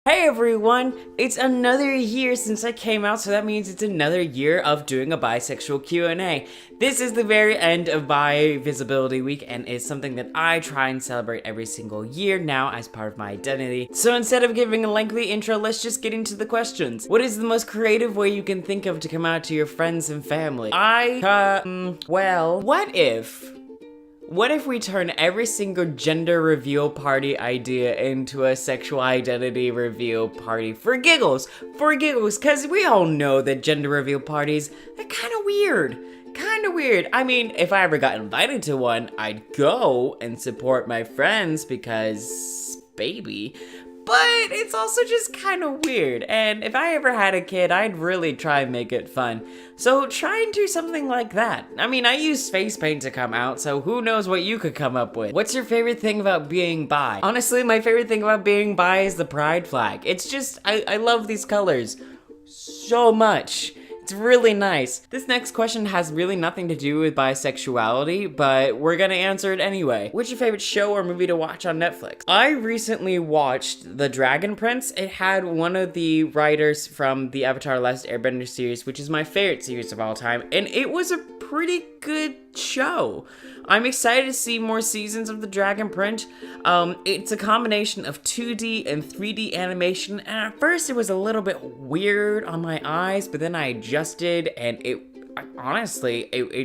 Hey everyone! It's another year since I came out, so that means it's another year of doing a bisexual Q&A. This is the very end of Bi Visibility Week, and it's something that I try and celebrate every single year now as part of my identity. So instead of giving a lengthy intro, let's just get into the questions. What is the most creative way you can think of to come out to your friends and family? Well, what if we turn every single gender reveal party idea into a sexual identity reveal party for giggles, because we all know that gender reveal parties are kind of weird. I mean, if I ever got invited to one, I'd go and support my friends because, baby. But it's also just kind of weird, and if I ever had a kid, I'd really try and make it fun. So try and do something like that. I mean, I use face paint to come out, so who knows what you could come up with. What's your favorite thing about being bi? Honestly, my favorite thing about being bi is the pride flag. It's just, I love these colors so much. It's really nice. This next question has really nothing to do with bisexuality, but we're gonna answer it anyway. What's your favorite show or movie to watch on Netflix? I recently watched The Dragon Prince. It had one of the writers from the Avatar: Last Airbender series, which is my favorite series of all time, and it was a pretty good show. I'm excited to see more seasons of The Dragon Prince. It's a combination of 2D and 3D animation, and at first it was a little bit weird on my eyes, but then I adjusted, and it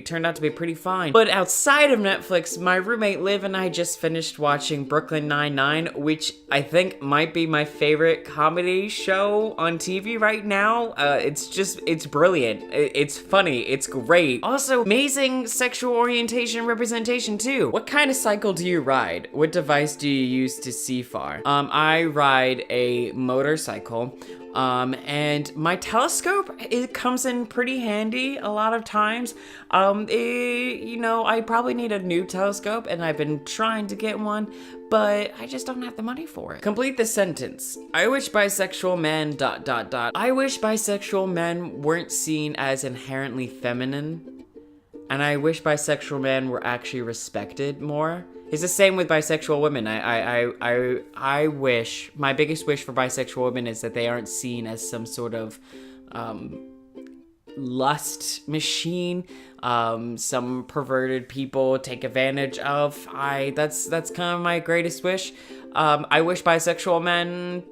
turned out to be pretty fine. But outside of Netflix, my roommate Liv and I just finished watching Brooklyn Nine-Nine, which I think might be my favorite comedy show on TV right now. It's brilliant. It's funny. It's great. Also, amazing sexual orientation representation too. What kind of cycle do you ride? What device do you use to see far? I ride a motorcycle. And my telescope, it comes in pretty handy a lot of times. I probably need a new telescope, and I've been trying to get one, but I just don't have the money for it. Complete the sentence. I wish bisexual men ... I wish bisexual men weren't seen as inherently feminine, and I wish bisexual men were actually respected more. It's the same with bisexual women. I wish, my biggest wish for bisexual women is that they aren't seen as some sort of lust machine, some perverted people take advantage of. That's kind of my greatest wish. I wish bisexual men,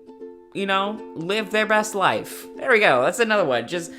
live their best life. There we go. That's another one. Just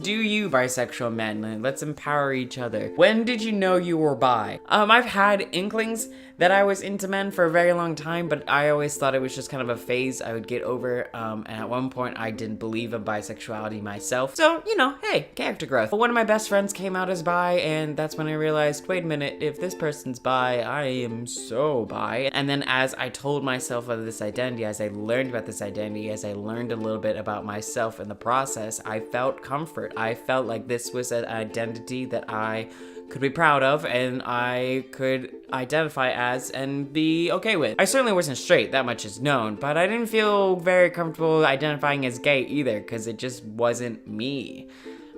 do you, bisexual men. Let's empower each other. When did you know you were bi? I've had inklings that I was into men for a very long time, but I always thought it was just kind of a phase I would get over. And at one point, I didn't believe in bisexuality myself. So, hey, character growth. But one of my best friends came out as bi, and that's when I realized, wait a minute, if this person's bi, I am so bi. And then as I told myself of this identity, as I learned about this identity, as I learned a little bit about myself in the process, I felt comfort. I felt like this was an identity that I could be proud of and I could identify as and be okay with. I certainly wasn't straight, that much is known, but I didn't feel very comfortable identifying as gay either, because it just wasn't me.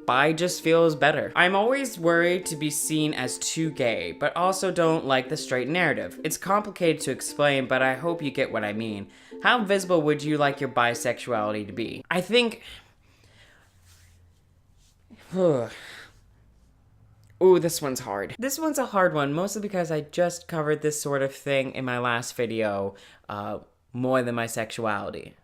Bi just feels better. I'm always worried to be seen as too gay, but also don't like the straight narrative. It's complicated to explain, but I hope you get what I mean. How visible would you like your bisexuality to be? I think... Ooh, this one's hard. This one's a hard one, mostly because I just covered this sort of thing in my last video, more than my sexuality.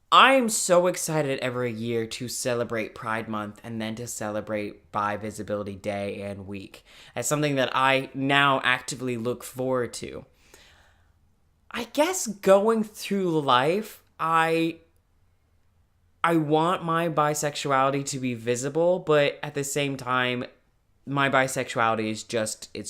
I'm so excited every year to celebrate Pride Month and then to celebrate Bi Visibility Day and Week as something that I now actively look forward to. I guess going through life, I want my bisexuality to be visible, but at the same time, my bisexuality is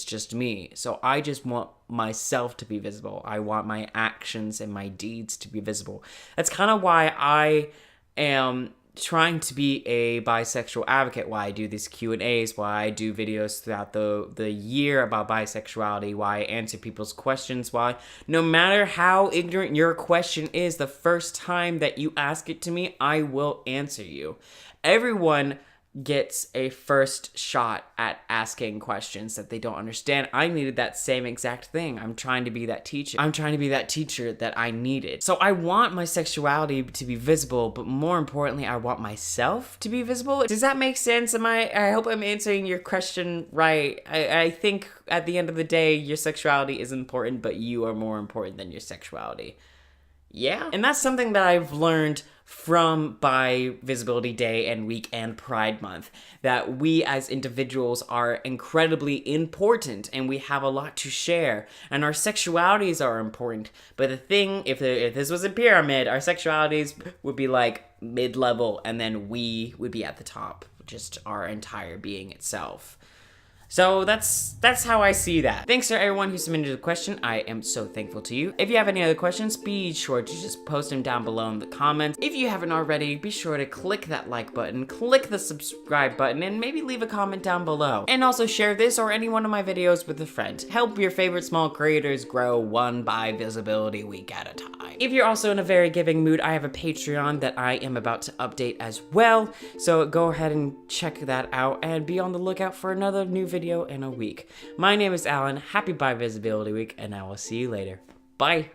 just me. So I just want myself to be visible. I want my actions and my deeds to be visible. That's kind of why I am trying to be a bisexual advocate, why I do these Q&As, why I do videos throughout the year about bisexuality, why I answer people's questions, why no matter how ignorant your question is, the first time that you ask it to me, I will answer you. Everyone gets a first shot at asking questions that they don't understand. I needed that same exact thing. I'm trying to be that teacher. I'm trying to be that teacher that I needed. So I want my sexuality to be visible, but more importantly, I want myself to be visible. Does that make sense? I hope I'm answering your question right. I think at the end of the day, your sexuality is important, but you are more important than your sexuality. Yeah. And that's something that I've learned from Bi Visibility Day and Week and Pride Month, that we as individuals are incredibly important and we have a lot to share, and our sexualities are important. But the thing, if this was a pyramid, our sexualities would be like mid-level, and then we would be at the top, just our entire being itself. So that's how I see that. Thanks to everyone who submitted a question. I am so thankful to you. If you have any other questions, be sure to just post them down below in the comments. If you haven't already, be sure to click that like button, click the subscribe button, and maybe leave a comment down below. And also share this or any one of my videos with a friend. Help your favorite small creators grow one Bi Visibility Week at a time. If you're also in a very giving mood, I have a Patreon that I am about to update as well. So go ahead and check that out and be on the lookout for another new video in a week. My name is Alan. Happy Bi Visibility Week, and I will see you later. Bye.